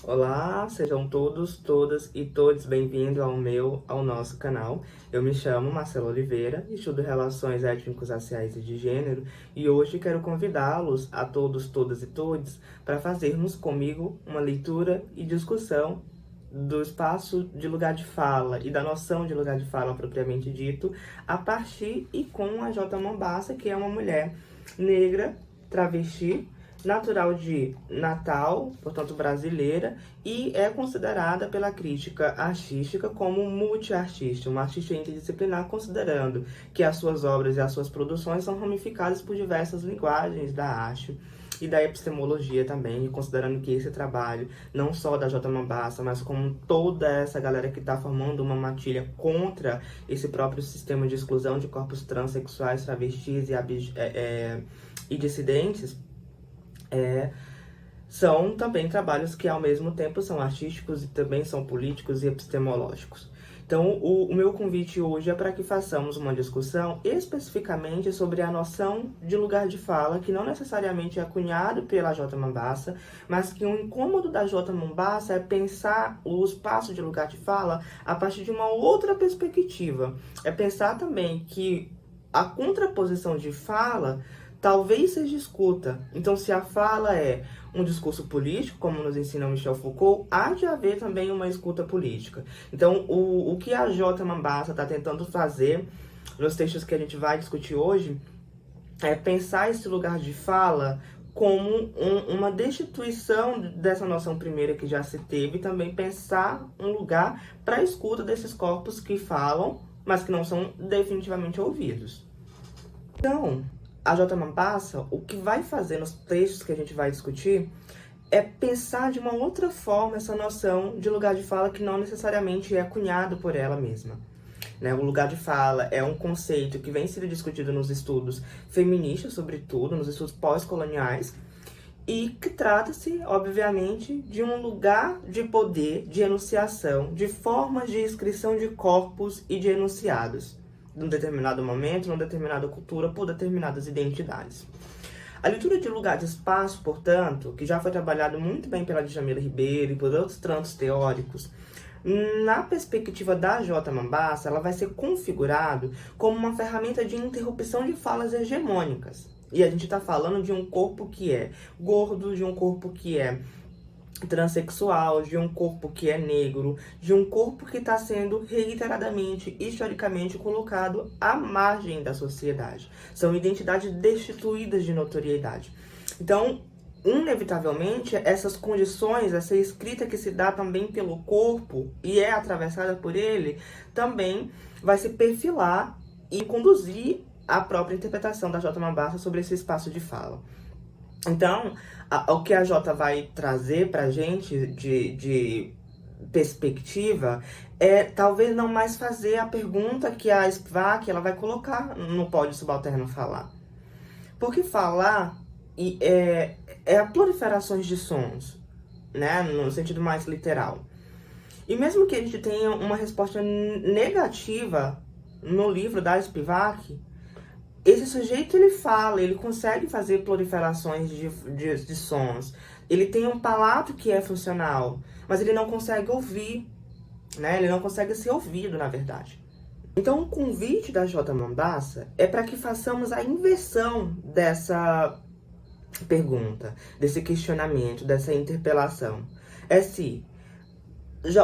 Olá, sejam todos, todas e todos bem-vindos ao nosso canal. Eu me chamo Marcelo Oliveira, estudo Relações Étnico-Raciais e de Gênero e hoje quero convidá-los a todos, todas e todos para fazermos comigo uma leitura e discussão do espaço de lugar de fala e da noção de lugar de fala propriamente dito, a partir e com a J. Mombassa, que é uma mulher negra, travesti, natural de Natal, portanto brasileira, e é considerada pela crítica artística como multiartista, uma artista interdisciplinar, considerando que as suas obras e as suas produções são ramificadas por diversas linguagens da arte e da epistemologia também, e considerando que esse trabalho, não só da J. Mombassa, mas como toda essa galera que está formando uma matilha contra esse próprio sistema de exclusão de corpos transexuais, travestis e dissidentes, são também trabalhos que ao mesmo tempo são artísticos e também são políticos e epistemológicos. Então, o meu convite hoje é para que façamos uma discussão especificamente sobre a noção de lugar de fala, que não necessariamente é cunhado pela J. Mombassa, mas que um incômodo da J. Mombassa é pensar o espaço de lugar de fala a partir de uma outra perspectiva. É pensar também que a contraposição de fala talvez seja escuta. Então, se a fala é um discurso político, como nos ensina Michel Foucault, há de haver também uma escuta política. Então, o que a J. Mombassa está tentando fazer nos textos que a gente vai discutir hoje é pensar esse lugar de fala como uma destituição dessa noção primeira que já se teve, e também pensar um lugar para a escuta desses corpos que falam, mas que não são definitivamente ouvidos. Então, a J. Mombassa, o que vai fazer nos textos que a gente vai discutir é pensar de uma outra forma essa noção de lugar de fala que não necessariamente é cunhado por ela mesma. O lugar de fala é um conceito que vem sendo discutido nos estudos feministas, sobretudo, nos estudos pós-coloniais, e que trata-se, obviamente, de um lugar de poder, de enunciação, de formas de inscrição de corpos e de enunciados, num determinado momento, numa determinada cultura, por determinadas identidades. A leitura de lugar de espaço, portanto, que já foi trabalhado muito bem pela Djamila Ribeiro e por outros tantos teóricos, na perspectiva da J. Mombassa, ela vai ser configurado como uma ferramenta de interrupção de falas hegemônicas. E a gente está falando de um corpo que é gordo, de um corpo que é transexual, de um corpo que é negro, de um corpo que está sendo reiteradamente, historicamente, colocado à margem da sociedade. São identidades destituídas de notoriedade. Então, inevitavelmente, essas condições, essa escrita que se dá também pelo corpo e é atravessada por ele, também vai se perfilar e conduzir a própria interpretação da J. Mombassa sobre esse espaço de fala. Então, o que a Jota vai trazer pra gente de perspectiva é talvez não mais fazer a pergunta que a Spivak ela vai colocar no pódio subalterno falar. Porque falar é a proliferações de sons, né, no sentido mais literal. E mesmo que a gente tenha uma resposta negativa no livro da Spivak, esse sujeito, ele fala, ele consegue fazer proliferações de sons. Ele tem um palato que é funcional, mas ele não consegue ouvir, né? Ele não consegue ser ouvido, na verdade. Então, o convite da J. Mombassa é para que façamos a inversão dessa pergunta, desse questionamento, dessa interpelação. Se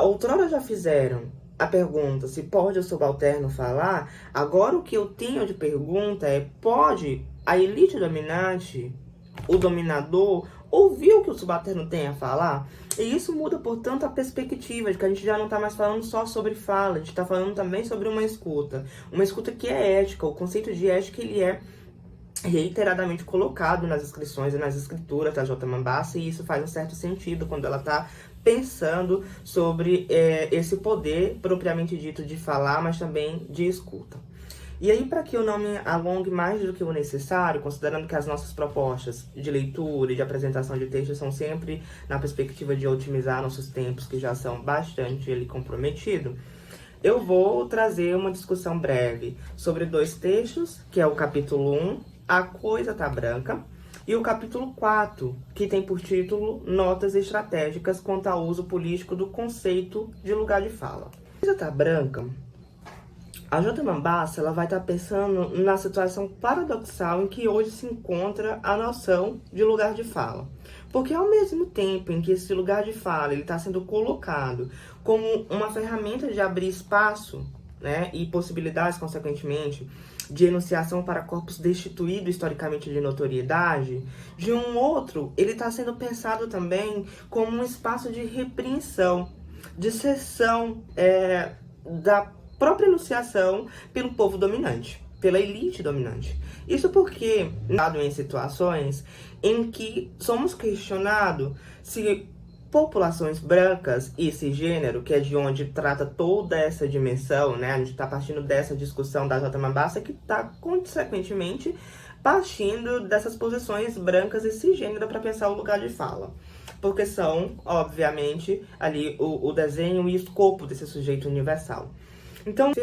outrora já fizeram a pergunta se pode o subalterno falar, agora o que eu tenho de pergunta é: pode a elite dominante, o dominador, ouvir o que o subalterno tem a falar? E isso muda, portanto, a perspectiva de que a gente já não está mais falando só sobre fala, a gente está falando também sobre uma escuta que é ética. O conceito de ética, ele é reiteradamente colocado nas inscrições e nas escrituras da J. Mombassa, e isso faz um certo sentido quando ela está pensando sobre esse poder propriamente dito de falar, mas também de escuta. E aí, para que eu não me alongue mais do que o necessário, considerando que as nossas propostas de leitura e de apresentação de textos são sempre na perspectiva de otimizar nossos tempos, que já são bastante comprometidos, eu vou trazer uma discussão breve sobre dois textos, que é o capítulo 1, A Coisa Tá Branca, e o capítulo 4, que tem por título Notas Estratégicas quanto ao uso político do conceito de lugar de fala. A tá branca, a J. Mambassa ela vai estar pensando na situação paradoxal em que hoje se encontra a noção de lugar de fala. Porque ao mesmo tempo em que esse lugar de fala está sendo colocado como uma ferramenta de abrir espaço, né, e possibilidades, consequentemente, de enunciação para corpos destituídos historicamente de notoriedade, de um outro, ele está sendo pensado também como um espaço de repreensão, de cessão da própria enunciação pelo povo dominante, pela elite dominante. Isso porque, em situações em que somos questionados se populações brancas e cisgênero, que é de onde trata toda essa dimensão, né? A gente está partindo dessa discussão da J. Mambassa, que está, consequentemente, partindo dessas posições brancas e cisgênero para pensar o lugar de fala. Porque são, obviamente, ali o desenho e o escopo desse sujeito universal. Então,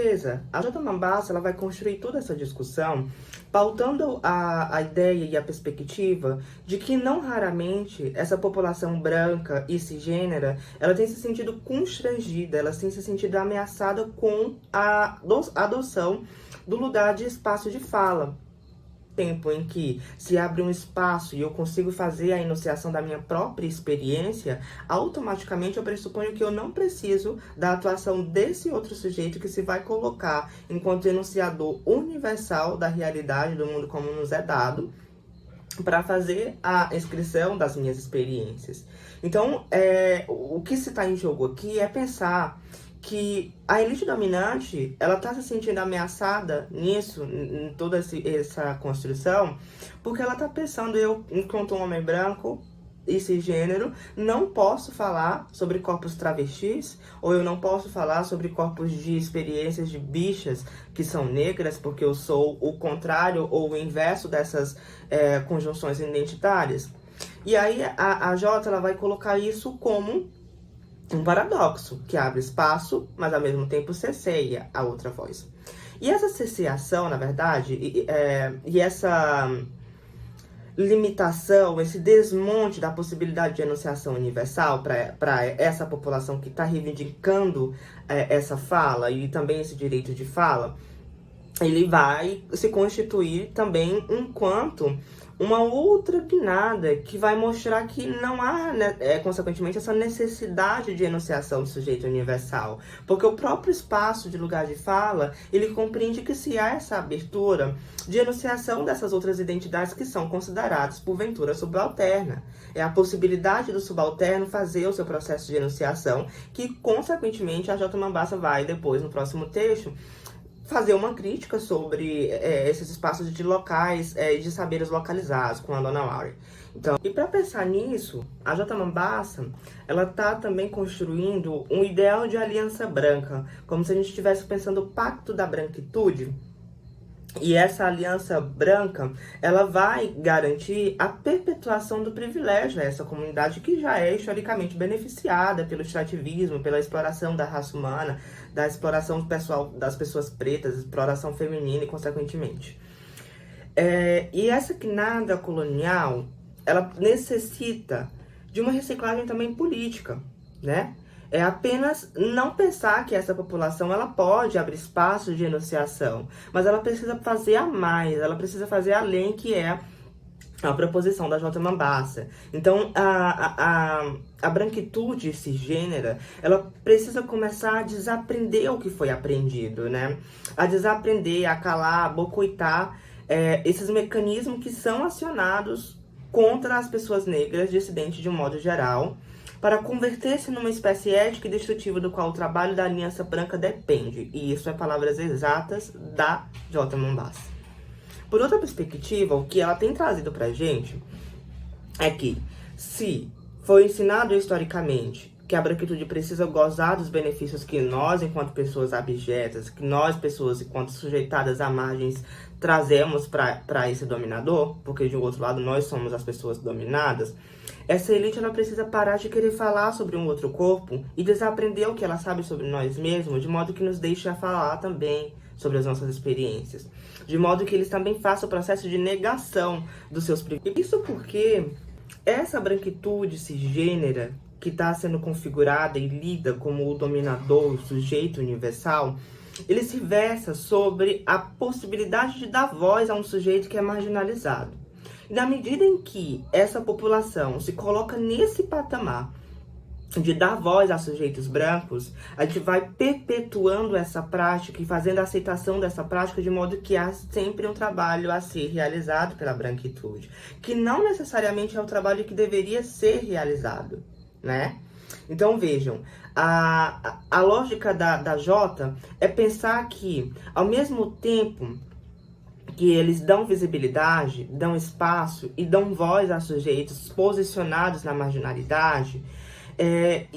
a J. Mambassa ela vai construir toda essa discussão pautando a ideia e a perspectiva de que não raramente essa população branca e cisgênera ela tem se sentido constrangida, ela tem se sentido ameaçada com a adoção do lugar de espaço de fala. Tempo em que se abre um espaço e eu consigo fazer a enunciação da minha própria experiência, automaticamente eu pressuponho que eu não preciso da atuação desse outro sujeito que se vai colocar enquanto enunciador universal da realidade do mundo como nos é dado, para fazer a inscrição das minhas experiências. Então, o que se está em jogo aqui é pensar que a elite dominante, ela está se sentindo ameaçada nisso, em toda essa construção, porque ela está pensando, eu, enquanto um homem branco e cisgênero, não posso falar sobre corpos travestis, ou eu não posso falar sobre corpos de experiências de bichas que são negras, porque eu sou o contrário ou o inverso dessas conjunções identitárias. E aí a J ela vai colocar isso como um paradoxo, que abre espaço, mas ao mesmo tempo cesseia a outra voz. E essa cesseação, na verdade, e essa limitação, esse desmonte da possibilidade de enunciação universal para essa população que está reivindicando essa fala e também esse direito de fala, ele vai se constituir também enquanto uma outra guinada que vai mostrar que não há, consequentemente, essa necessidade de enunciação do sujeito universal. Porque o próprio espaço de lugar de fala, ele compreende que se há essa abertura de enunciação dessas outras identidades que são consideradas, porventura, subalterna. É a possibilidade do subalterno fazer o seu processo de enunciação, que, consequentemente, a J. Mambassa vai, depois, no próximo texto, fazer uma crítica sobre esses espaços de locais, de saberes localizados, com a Donna Laurie. Então, e para pensar nisso, a J. Mambassa, ela está também construindo um ideal de aliança branca, como se a gente estivesse pensando o pacto da branquitude. E essa aliança branca, ela vai garantir a perpetuação do privilégio dessa comunidade que já é historicamente beneficiada pelo extrativismo, pela exploração da raça humana, da exploração das pessoas pretas, exploração feminina e consequentemente. E essa guinada colonial, ela necessita de uma reciclagem também política, né? É apenas não pensar que essa população ela pode abrir espaço de enunciação, mas ela precisa fazer a mais, ela precisa fazer além, que é a proposição da J. Mambassa. Então, a branquitude cisgênera, ela precisa começar a desaprender o que foi aprendido, né? A desaprender, a calar, a bocoitar esses mecanismos que são acionados contra as pessoas negras dissidentes de um modo geral, para converter-se numa espécie ética e destrutiva do qual o trabalho da Aliança Branca depende. E isso é palavras exatas da J. Mambassa. Por outra perspectiva, o que ela tem trazido pra gente é que, se foi ensinado historicamente que a branquitude precisa gozar dos benefícios que nós, enquanto pessoas abjetas, que nós, pessoas, enquanto sujeitadas a margens, trazemos para esse dominador, porque de um outro lado nós somos as pessoas dominadas, essa elite ela precisa parar de querer falar sobre um outro corpo e desaprender o que ela sabe sobre nós mesmos, de modo que nos deixe falar também sobre as nossas experiências, de modo que eles também façam o processo de negação dos seus privilégios. Isso porque essa branquitude cisgênera que está sendo configurada e lida como o dominador, o sujeito universal, ele se versa sobre a possibilidade de dar voz a um sujeito que é marginalizado. E na medida em que essa população se coloca nesse patamar de dar voz a sujeitos brancos, a gente vai perpetuando essa prática e fazendo a aceitação dessa prática de modo que há sempre um trabalho a ser realizado pela branquitude, que não necessariamente é o trabalho que deveria ser realizado, né? Então vejam, a lógica da Jota é pensar que, ao mesmo tempo que eles dão visibilidade, dão espaço e dão voz a sujeitos posicionados na marginalidade,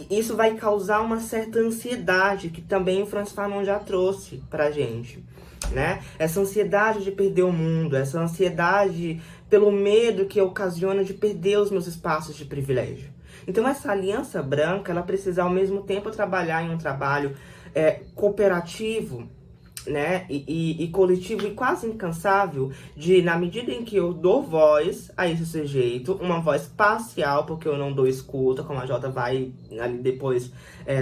isso vai causar uma certa ansiedade, que também o Frantz Fanon já trouxe pra gente, né? Essa ansiedade de perder o mundo, essa ansiedade pelo medo que ocasiona de perder os meus espaços de privilégio. Então essa aliança branca, ela precisa ao mesmo tempo trabalhar em um trabalho cooperativo, né, e coletivo e quase incansável de, na medida em que eu dou voz a esse sujeito, uma voz parcial, porque eu não dou escuta, como a Jota vai ali depois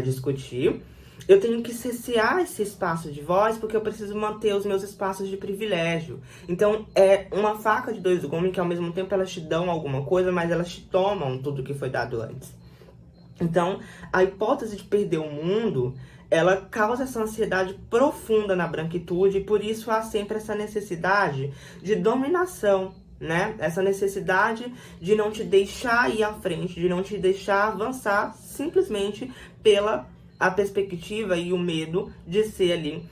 discutir, eu tenho que cessear esse espaço de voz porque eu preciso manter os meus espaços de privilégio. Então é uma faca de dois gumes que ao mesmo tempo elas te dão alguma coisa, mas elas te tomam tudo que foi dado antes. Então a hipótese de perder o mundo, ela causa essa ansiedade profunda na branquitude e por isso há sempre essa necessidade de dominação, né? Essa necessidade de não te deixar ir à frente, de não te deixar avançar simplesmente pela a perspectiva e o medo de ser ali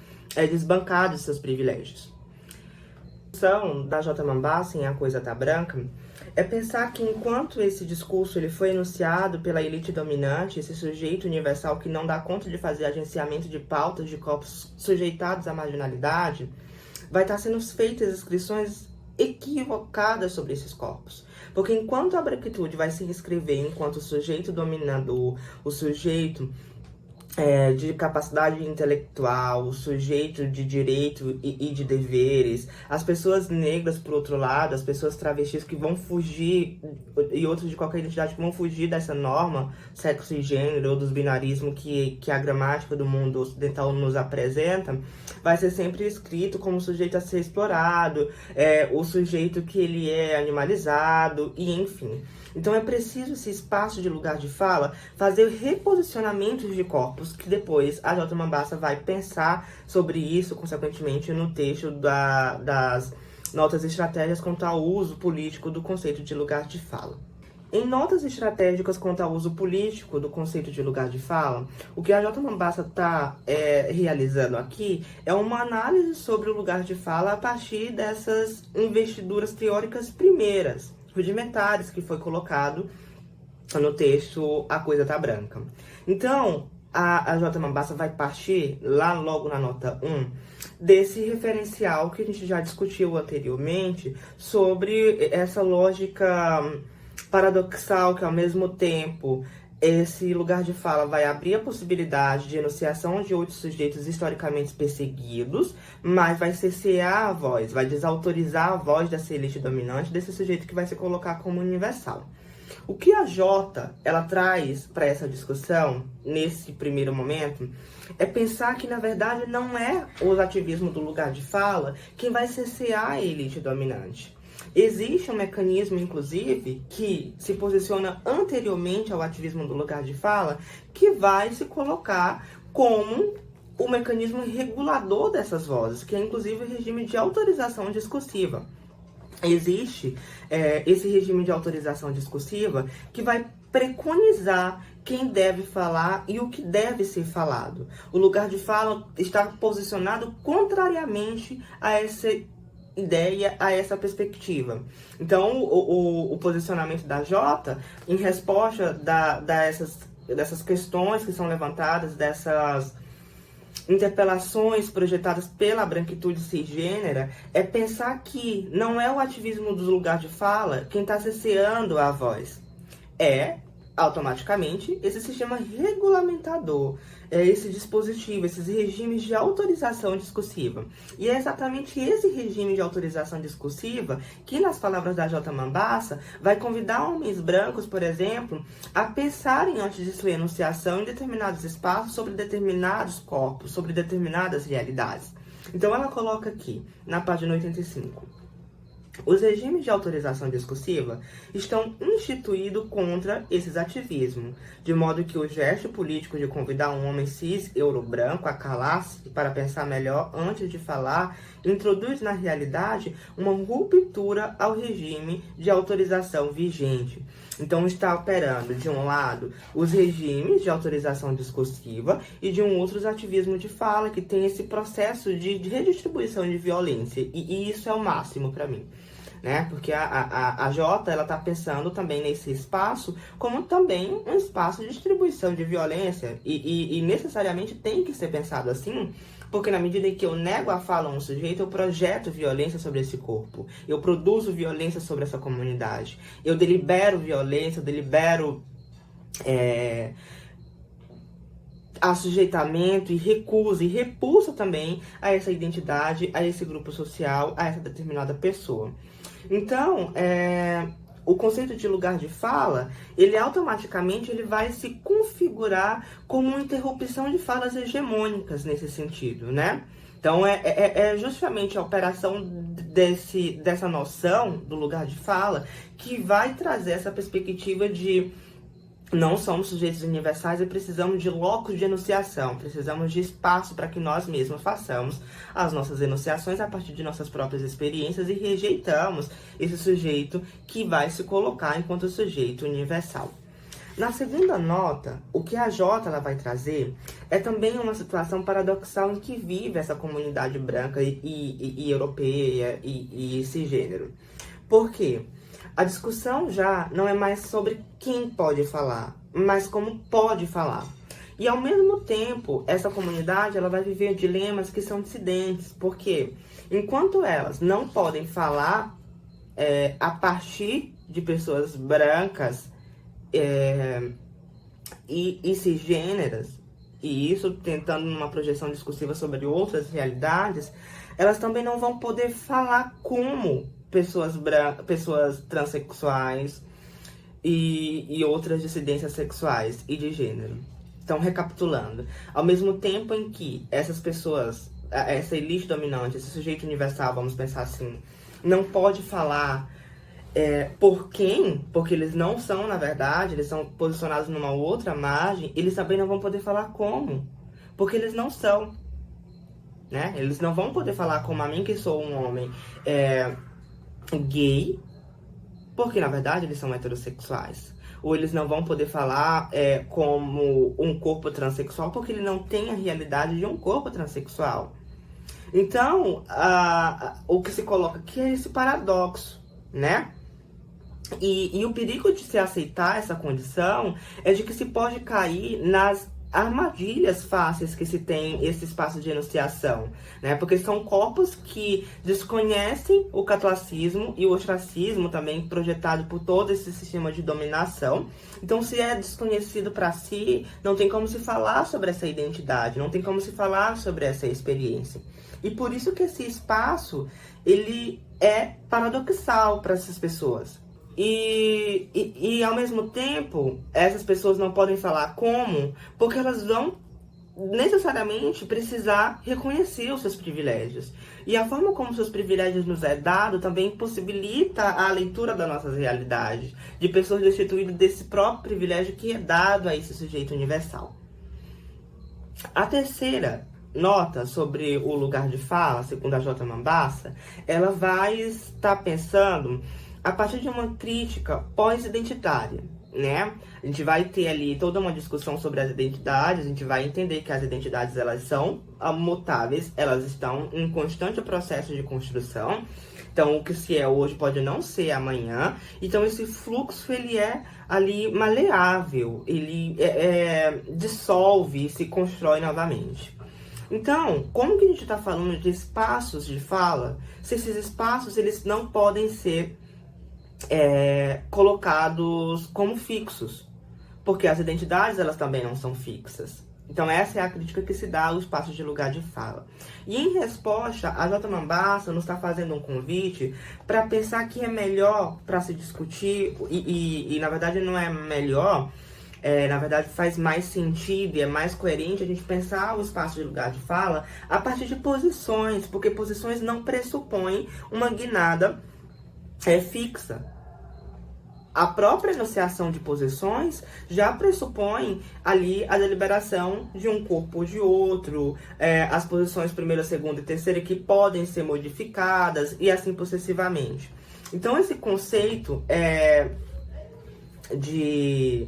desbancado de seus privilégios. A discussão da J. Mombassa em A Coisa Tá Branca é pensar que enquanto esse discurso ele foi enunciado pela elite dominante, esse sujeito universal que não dá conta de fazer agenciamento de pautas de corpos sujeitados à marginalidade, vai estar sendo feitas inscrições equivocadas sobre esses corpos. Porque enquanto a branquitude vai se inscrever enquanto sujeito dominador, o sujeito de capacidade intelectual, o sujeito de direito e de deveres, as pessoas negras, por outro lado, as pessoas travestis que vão fugir, e outros de qualquer identidade que vão fugir dessa norma sexo e gênero, ou dos binarismos que a gramática do mundo ocidental nos apresenta, vai ser sempre escrito como sujeito a ser explorado, o sujeito que ele é animalizado, e enfim. Então é preciso esse espaço de lugar de fala fazer reposicionamentos de corpos, que depois a J. Mombassa vai pensar sobre isso, consequentemente, no texto das notas estratégicas quanto ao uso político do conceito de lugar de fala. Em notas estratégicas quanto ao uso político do conceito de lugar de fala, o que a J. Mombassa está realizando aqui é uma análise sobre o lugar de fala a partir dessas investiduras teóricas primeiras, rudimentares, que foi colocado no texto A Coisa Tá Branca. Então, a J. Mombassa vai partir, lá logo na nota 1, desse referencial que a gente já discutiu anteriormente, sobre essa lógica paradoxal que, ao mesmo tempo, esse lugar de fala vai abrir a possibilidade de enunciação de outros sujeitos historicamente perseguidos, mas vai cercear a voz, vai desautorizar a voz dessa elite dominante, desse sujeito que vai se colocar como universal. O que a Jota ela traz para essa discussão, nesse primeiro momento, é pensar que, na verdade, não é o ativismo do lugar de fala quem vai cercear a elite dominante. Existe um mecanismo, inclusive, que se posiciona anteriormente ao ativismo do lugar de fala, que vai se colocar como o mecanismo regulador dessas vozes, que é, inclusive, o regime de autorização discursiva. Existe esse regime de autorização discursiva que vai preconizar quem deve falar e o que deve ser falado. O lugar de fala está posicionado contrariamente a essa ideia, a essa perspectiva. Então, o posicionamento da Jota, em resposta a essas dessas questões que são levantadas, dessas interpelações projetadas pela branquitude cisgênera, é pensar que não é o ativismo do lugar de fala quem está cesseando a voz. É, automaticamente, esse sistema regulamentador, esse dispositivo, esses regimes de autorização discursiva. E é exatamente esse regime de autorização discursiva que, nas palavras da J. Mambassa, vai convidar homens brancos, por exemplo, a pensarem antes de sua enunciação em determinados espaços sobre determinados corpos, sobre determinadas realidades. Então ela coloca aqui, na página 85. Os regimes de autorização discursiva estão instituídos contra esses ativismos, de modo que o gesto político de convidar um homem cis euro-branco a calar-se para pensar melhor antes de falar introduz na realidade uma ruptura ao regime de autorização vigente. Então está operando, de um lado, os regimes de autorização discursiva e de um outro os ativismos de fala, que tem esse processo de redistribuição de violência. E isso é o máximo para mim. Né? Porque a Jota, ela está pensando também nesse espaço como também um espaço de distribuição de violência e necessariamente tem que ser pensado assim, porque na medida em que eu nego a fala a um sujeito, eu projeto violência sobre esse corpo, eu produzo violência sobre essa comunidade, eu delibero violência, eu delibero assujeitamento e recusa e repulsa também a essa identidade, a esse grupo social, a essa determinada pessoa. Então, o conceito de lugar de fala, ele automaticamente vai se configurar como uma interrupção de falas hegemônicas nesse sentido, né? Então, é justamente a operação dessa noção do lugar de fala que vai trazer essa perspectiva de não somos sujeitos universais e precisamos de locus de enunciação, precisamos de espaço para que nós mesmos façamos as nossas enunciações a partir de nossas próprias experiências e rejeitamos esse sujeito que vai se colocar enquanto sujeito universal. Na segunda nota, o que a Jota ela vai trazer é também uma situação paradoxal em que vive essa comunidade branca e europeia e cisgênero. Por quê? A discussão já não é mais sobre quem pode falar, mas como pode falar. E ao mesmo tempo, essa comunidade ela vai viver dilemas que são dissidentes, porque enquanto elas não podem falar a partir de pessoas brancas e cisgêneras, e isso tentando uma projeção discursiva sobre outras realidades, elas também não vão poder falar como pessoas transexuais e outras dissidências sexuais e de gênero. Então, recapitulando, ao mesmo tempo em que essas pessoas, essa elite dominante, esse sujeito universal, vamos pensar assim, não pode falar por quem, porque eles não são, na verdade, eles são posicionados numa outra margem, eles também não vão poder falar como, porque eles não são, né? Eles não vão poder falar como a mim, que sou um homem gay, porque na verdade eles são heterossexuais. Ou eles não vão poder falar como um corpo transexual, porque ele não tem a realidade de um corpo transexual. Então, o que se coloca aqui é esse paradoxo, né? E o perigo de se aceitar essa condição é de que se pode cair nas armadilhas fáceis que se tem esse espaço de enunciação, né? Porque são corpos que desconhecem o catlacismo e o ostracismo também projetado por todo esse sistema de dominação. Então, se é desconhecido para si, não tem como se falar sobre essa identidade, não tem como se falar sobre essa experiência. E por isso que esse espaço, ele é paradoxal para essas pessoas. E ao mesmo tempo, essas pessoas não podem falar como, porque elas vão necessariamente precisar reconhecer os seus privilégios. E a forma como seus privilégios nos é dado também possibilita a leitura das nossas realidades, de pessoas destituídas desse próprio privilégio que é dado a esse sujeito universal. A terceira nota sobre o lugar de fala, segundo a J. Mambassa, ela vai estar pensando a partir de uma crítica pós-identitária, né? A gente vai ter ali toda uma discussão sobre as identidades, a gente vai entender que as identidades elas são mutáveis, elas estão em constante processo de construção, Então, o que se é hoje pode não ser amanhã. Então, esse fluxo, ele é ali maleável, ele dissolve e se constrói novamente. Então, como que a gente está falando de espaços de fala, se esses espaços eles não podem ser colocados como fixos? Porque as identidades elas também não são fixas. Então essa é a crítica que se dá ao espaço de lugar de fala. E em resposta, a J. Mambassa nos está fazendo um convite para pensar que é melhor para se discutir, e na verdade não é melhor, na verdade faz mais sentido e é mais coerente a gente pensar o espaço de lugar de fala a partir de posições, porque posições não pressupõem uma guinada fixa. A própria enunciação de posições já pressupõe ali a deliberação de um corpo ou de outro, as posições primeira, segunda e terceira que podem ser modificadas e assim sucessivamente. Então esse conceito de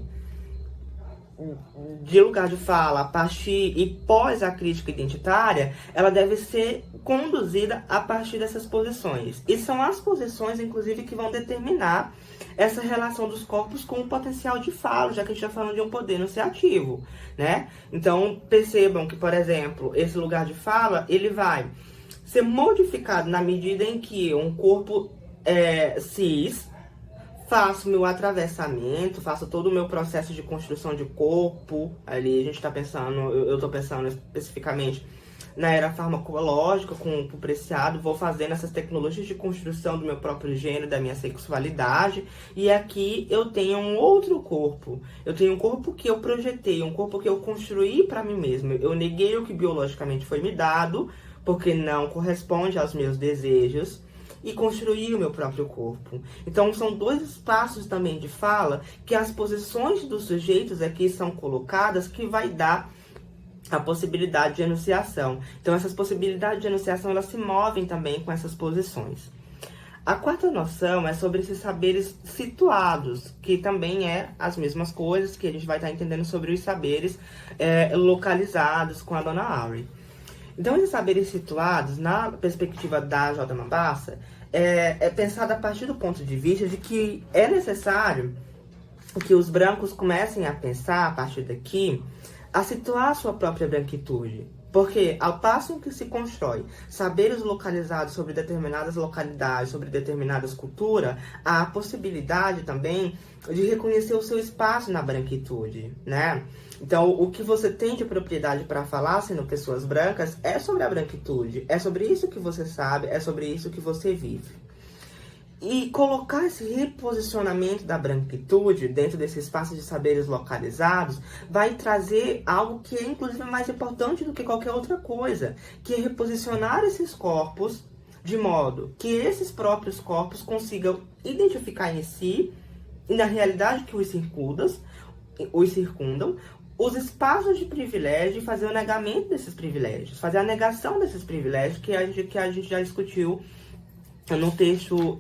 lugar de fala a partir e pós a crítica identitária, ela deve ser conduzida a partir dessas posições. E são as posições, inclusive, que vão determinar essa relação dos corpos com o potencial de fala, já que a gente está falando de um poder enunciativo, né? Então, percebam que, por exemplo, esse lugar de fala, ele vai ser modificado na medida em que um corpo cis faço meu atravessamento, faço todo o meu processo de construção de corpo. Ali a gente está pensando, eu estou pensando especificamente na era farmacológica, com o preciado, vou fazendo essas tecnologias de construção do meu próprio gênero, da minha sexualidade, e aqui eu tenho um outro corpo. Eu tenho um corpo que eu projetei, um corpo que eu construí para mim mesmo. Eu neguei o que biologicamente foi me dado, porque não corresponde aos meus desejos, e construir o meu próprio corpo. Então, são dois espaços também de fala que as posições dos sujeitos aqui são colocadas que vai dar a possibilidade de enunciação. Então, essas possibilidades de enunciação, elas se movem também com essas posições. A quarta noção é sobre esses saberes situados, que também as mesmas coisas que a gente vai estar entendendo sobre os saberes localizados com a dona Aure. Então, esses saberes situados, na perspectiva da J. Mambassa, é pensado a partir do ponto de vista de que é necessário que os brancos comecem a pensar, a partir daqui, a situar a sua própria branquitude. Porque, ao passo em que se constrói saberes localizados sobre determinadas localidades, sobre determinadas culturas, há a possibilidade também de reconhecer o seu espaço na branquitude, né? Então, o que você tem de propriedade para falar, sendo pessoas brancas, é sobre a branquitude. É sobre isso que você sabe, é sobre isso que você vive. E colocar esse reposicionamento da branquitude dentro desse espaço de saberes localizados vai trazer algo que é, inclusive, mais importante do que qualquer outra coisa, que é reposicionar esses corpos de modo que esses próprios corpos consigam identificar em si e na realidade que os circundam, os espaços de privilégio e fazer o negamento desses privilégios, fazer a negação desses privilégios que a gente já discutiu no texto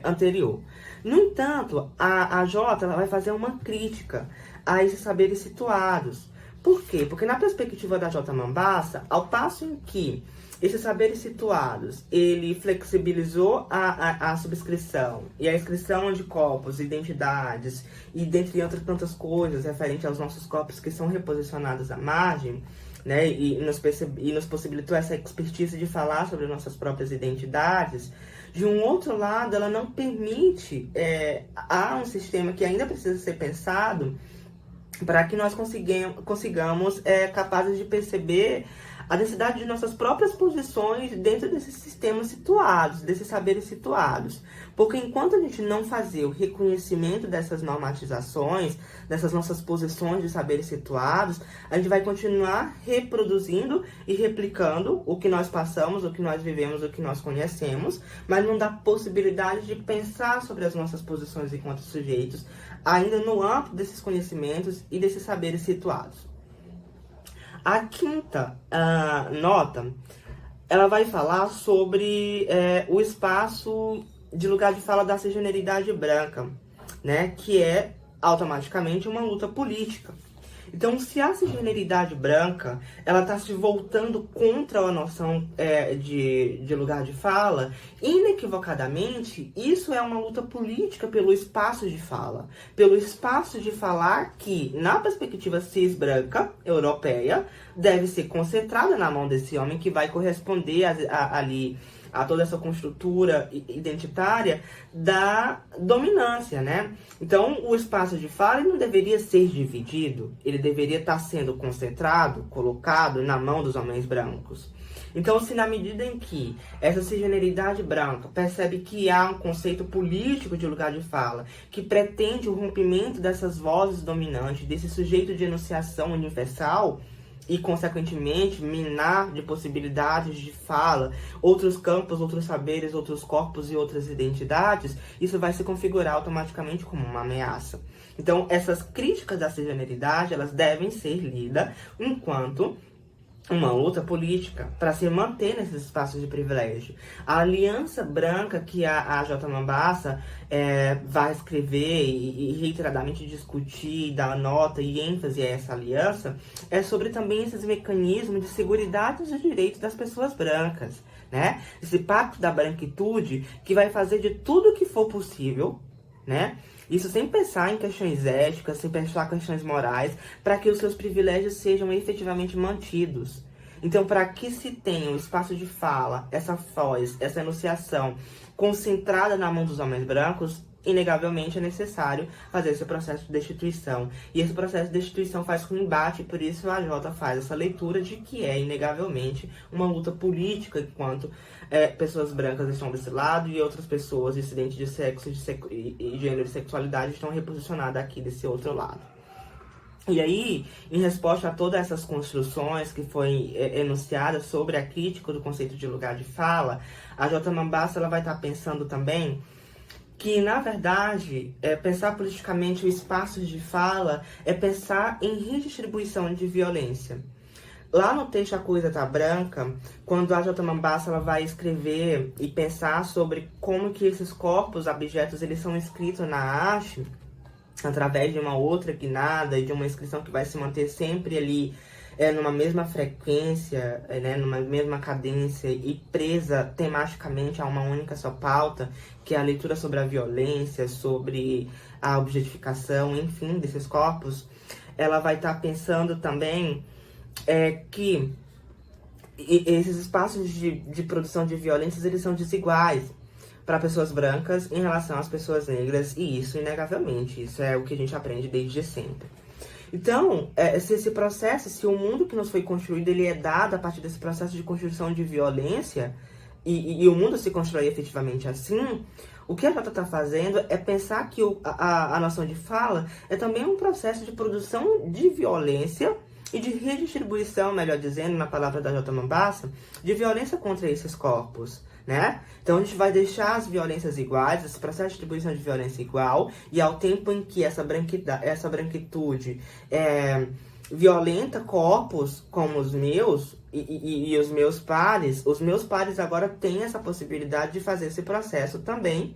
anterior. No entanto, a Jota ela vai fazer uma crítica a esses saberes situados. Por quê? Porque na perspectiva da J. Mambassa, ao passo em que esses saberes situados, ele flexibilizou a subscrição e a inscrição de corpos, identidades e dentre outras tantas coisas referente aos nossos corpos que são reposicionados à margem, né, e nos possibilitou essa expertise de falar sobre nossas próprias identidades. De um outro lado, ela não permite, há um sistema que ainda precisa ser pensado para que nós consigamos capazes de perceber a necessidade de nossas próprias posições dentro desses sistemas situados, desses saberes situados. Porque enquanto a gente não fazer o reconhecimento dessas normatizações, dessas nossas posições de saberes situados, a gente vai continuar reproduzindo e replicando o que nós passamos, o que nós vivemos, o que nós conhecemos, mas não dá possibilidade de pensar sobre as nossas posições enquanto sujeitos, ainda no âmbito desses conhecimentos e desses saberes situados. A quinta nota, ela vai falar sobre o espaço de lugar de fala da cisgeneridade branca, né, que é automaticamente uma luta política. Então, se a cisgeneridade branca ela está se voltando contra a noção de lugar de fala, inequivocadamente, isso é uma luta política pelo espaço de fala. Pelo espaço de falar que, na perspectiva cis branca, europeia, deve ser concentrada na mão desse homem que vai corresponder ali a toda essa construtura identitária da dominância, né? Então, o espaço de fala ele não deveria ser dividido, ele deveria estar sendo concentrado, colocado na mão dos homens brancos. Então, se na medida em que essa cisgeneridade branca percebe que há um conceito político de lugar de fala, que pretende o rompimento dessas vozes dominantes, desse sujeito de enunciação universal, e, consequentemente, minar de possibilidades de fala, outros campos, outros saberes, outros corpos e outras identidades, isso vai se configurar automaticamente como uma ameaça. Então, essas críticas da cisgeneridade, elas devem ser lidas enquanto uma luta política para se manter nesses espaços de privilégio. A aliança branca que a J. Mambassa vai escrever e reiteradamente discutir, dar nota e ênfase a essa aliança, é sobre também esses mecanismos de seguridade dos direitos das pessoas brancas, né? Esse pacto da branquitude que vai fazer de tudo o que for possível, né? Isso sem pensar em questões éticas, sem pensar em questões morais, para que os seus privilégios sejam efetivamente mantidos. Então, para que se tenha um espaço de fala, essa voz, essa enunciação concentrada na mão dos homens brancos, inegavelmente é necessário fazer esse processo de destituição. E esse processo de destituição faz com embate, por isso a Jota faz essa leitura de que é, inegavelmente, uma luta política, enquanto pessoas brancas estão desse lado e outras pessoas dissidentes de sexo e gênero e sexualidade estão reposicionadas aqui desse outro lado. E aí, em resposta a todas essas construções que foi enunciada sobre a crítica do conceito de lugar de fala, a J. Mambassa ela vai estar pensando também que, na verdade, pensar politicamente o espaço de fala é pensar em redistribuição de violência. Lá no texto A Coisa Tá Branca, quando a J. Mambassa ela vai escrever e pensar sobre como que esses corpos, objetos, eles são escritos na arte, através de uma outra guinada e de uma inscrição que vai se manter sempre ali numa mesma frequência, numa mesma cadência e presa tematicamente a uma única só pauta, que é a leitura sobre a violência, sobre a objetificação, enfim, desses corpos, ela vai estar pensando também que esses espaços de produção de violências, eles são desiguais para pessoas brancas em relação às pessoas negras, e isso, inegavelmente, isso é o que a gente aprende desde sempre. Então, se esse processo, se o mundo que nos foi construído, ele é dado a partir desse processo de construção de violência, e o mundo se constrói efetivamente assim, o que a Jota está fazendo é pensar que a noção de fala é também um processo de produção de violência e de redistribuição, melhor dizendo, na palavra da J. Mambassa, de violência contra esses corpos, né? Então a gente vai deixar as violências iguais, esse processo de distribuição de violência igual, e ao tempo em que essa branquitude violenta corpos como os meus e os meus pares agora têm essa possibilidade de fazer esse processo também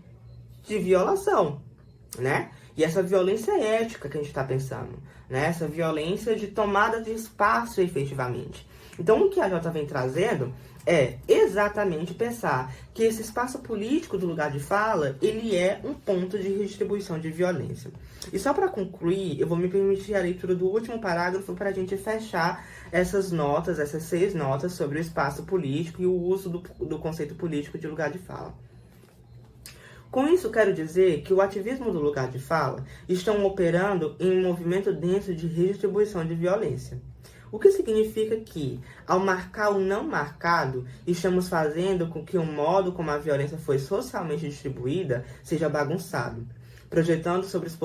de violação, né? E essa violência ética que a gente está pensando, né? Essa violência de tomada de espaço efetivamente. Então, o que a Jota vem trazendo é exatamente pensar que esse espaço político do lugar de fala, ele é um ponto de redistribuição de violência. E só para concluir, eu vou me permitir a leitura do último parágrafo para a gente fechar essas 6 notas sobre o espaço político e o uso do conceito político de lugar de fala. Com isso, quero dizer que o ativismo do lugar de fala estão operando em um movimento denso de redistribuição de violência. O que significa que, ao marcar o não marcado, estamos fazendo com que o modo como a violência foi socialmente distribuída seja bagunçado, projetando sobre as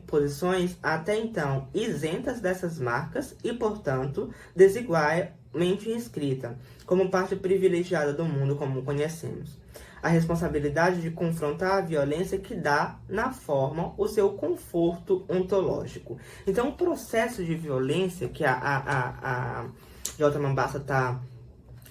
posições até então isentas dessas marcas e, portanto, desigualmente inscrita, como parte privilegiada do mundo como conhecemos. A responsabilidade de confrontar a violência que dá, na forma, o seu conforto ontológico. Então, o processo de violência que a J. Mambassa está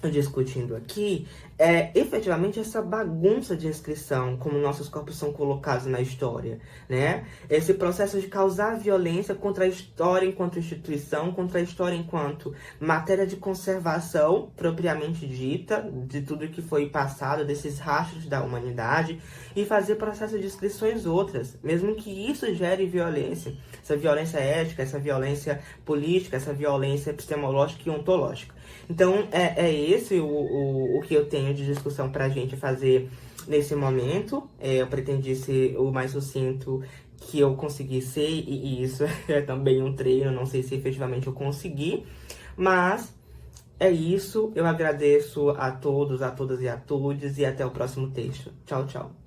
discutindo aqui é efetivamente essa bagunça de inscrição, como nossos corpos são colocados na história, né? Esse processo de causar violência contra a história enquanto instituição, contra a história enquanto matéria de conservação propriamente dita, de tudo que foi passado, desses rastros da humanidade, e fazer processo de inscrições outras, mesmo que isso gere violência, essa violência ética, essa violência política, essa violência epistemológica e ontológica. Então, é esse o que eu tenho de discussão para a gente fazer nesse momento. Eu pretendi ser o mais sucinto que eu consegui ser, e isso é também um treino, não sei se efetivamente eu consegui, mas é isso. Eu agradeço a todos, a todas e a todos, e até o próximo texto. Tchau, tchau.